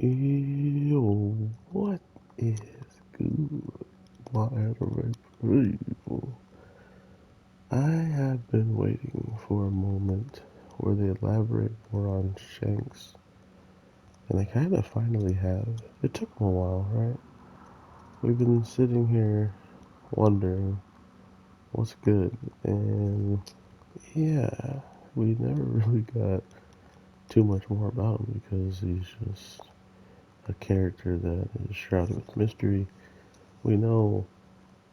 Yo, what is good, my anime people? I have been waiting for a moment where they elaborate more on Shanks, and they kind of finally have. It took them a while, right? We've been sitting here wondering what's good, and yeah, we never really got too much more about him because he's just a character that is shrouded with mystery. We know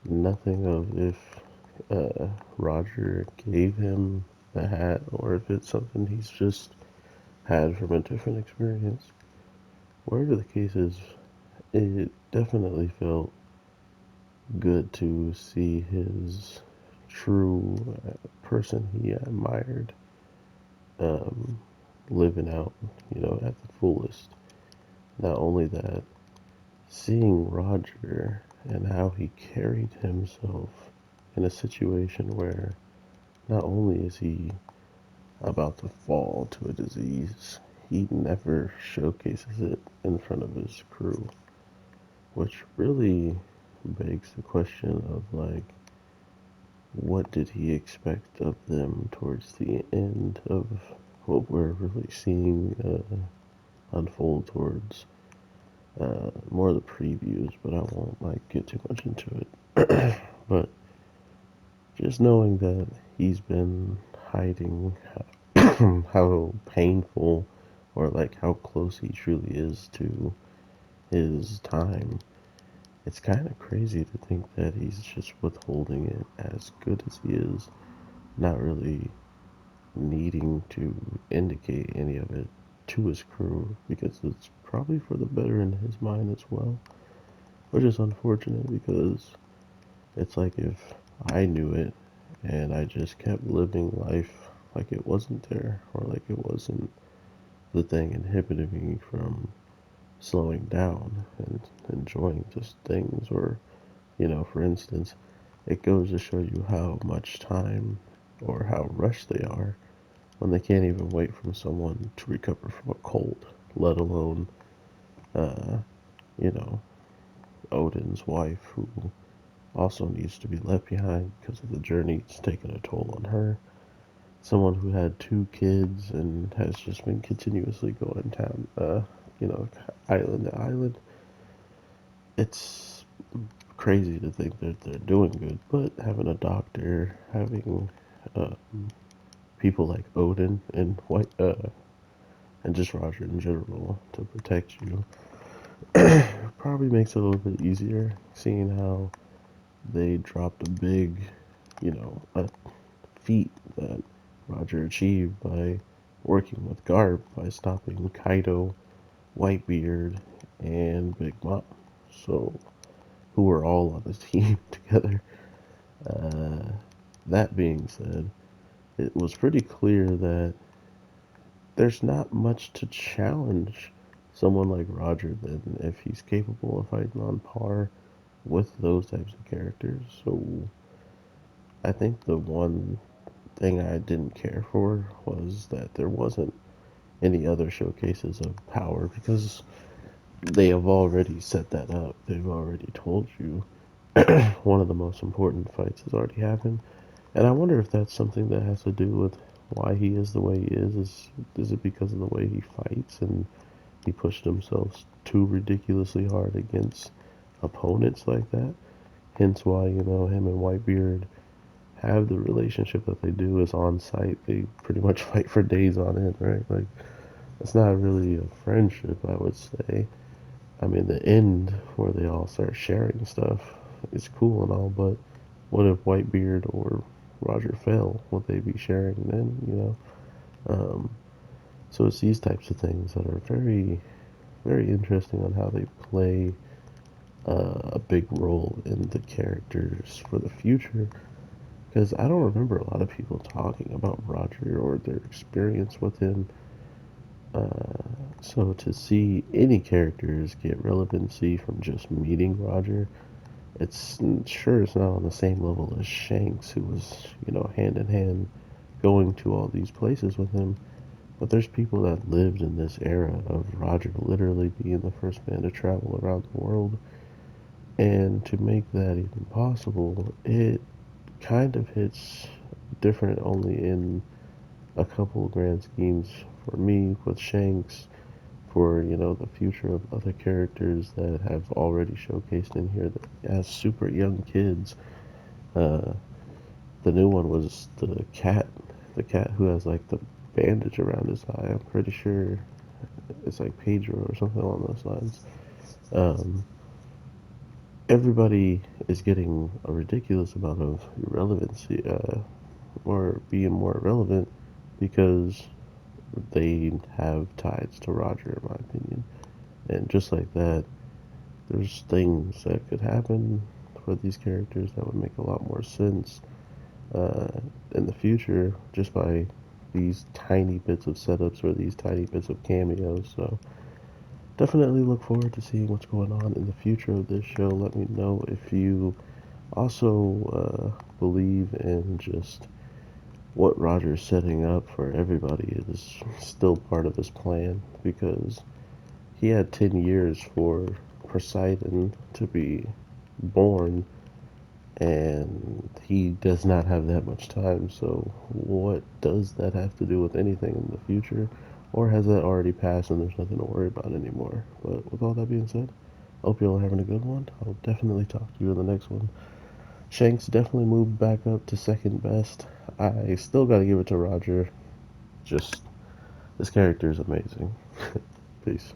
nothing of if Roger gave him the hat or if it's something he's just had from a different experience. Whatever the case is, it definitely felt good to see his true person he admired um, living out, at the fullest. Not only that, seeing Roger and how he carried himself in a situation where not only is he about to fall to a disease, he never showcases it in front of his crew, which really begs the question of like, what did he expect of them towards the end of what we're really seeing unfold towards more of the previews, but I won't like get too much into it. But just knowing that he's been hiding how painful or like how close he truly is to his time, it's kind of crazy to think that he's just withholding it as good as he is, not really needing to indicate any of it to his crew because it's probably for the better in his mind as well, which is unfortunate because it's like if I knew it and I just kept living life like it wasn't there or like it wasn't the thing inhibiting me from slowing down and enjoying just things. Or, for instance, it goes to show you how much time or how rushed they are when they can't even wait for someone to recover from a cold, let alone, uh, you know, Odin's wife, who also needs to be left behind because of the journey it's taken a toll on her. Someone who had two kids and has just been continuously going down, you know, island to island. It's crazy to think that they're doing good, but having a doctor, having people like Odin and and just Roger in general to protect you probably makes it a little bit easier. Seeing how they dropped a big, a feat that Roger achieved by working with Garp by stopping Kaido, Whitebeard, and Big Mom. So, who were all on the team together. Uh, that being said, it was pretty clear that there's not much to challenge someone like Roger then if he's capable of fighting on par with those types of characters. So I think the one thing I didn't care for was that there wasn't any other showcases of power because they have already set that up. They've already told you one of the most important fights has already happened. And I wonder if that's something that has to do with why he is the way he is. Is it because of the way he fights and he pushed himself too ridiculously hard against opponents like that? Hence why, him and Whitebeard have the relationship that they do is on site. They pretty much fight for days on end, right? Like, it's not really a friendship, I would say. I mean, the end where they all start sharing stuff is cool and all, but what if Whitebeard or Roger fell? Would they be sharing then, Um, so it's these types of things that are very, very interesting on how they play a big role in the characters for the future. Because I don't remember a lot of people talking about Roger or their experience with him. So to see any characters get relevancy from just meeting Roger, it's sure it's not on the same level as Shanks, who was, hand in hand going to all these places with him. But there's people that lived in this era of Roger literally being the first man to travel around the world. And to make that even possible, it kind of hits different only in a couple of grand schemes for me with Shanks, for the future of other characters that have already showcased in here that as super young kids. Uh, the new one was the cat who has like the bandage around his eye. I'm pretty sure it's like Pedro or something along those lines. Um, Everybody is getting a ridiculous amount of irrelevancy, or being more relevant because they have ties to Roger, in my opinion. And just like that, there's things that could happen for these characters that would make a lot more sense uh, in the future just by these tiny bits of setups or these tiny bits of cameos. So definitely look forward to seeing what's going on in the future of this show. Let me know if you also believe in just what Roger's setting up for everybody is still part of his plan, because he had 10 years for Poseidon to be born, and he does not have that much time. So, what does that have to do with anything in the future? Or has that already passed and there's nothing to worry about anymore? But with all that being said, I hope you all are having a good one. I'll definitely talk to you in the next one. Shanks definitely moved back up to second best. I still gotta give it to Roger. Just, this character is amazing. Peace.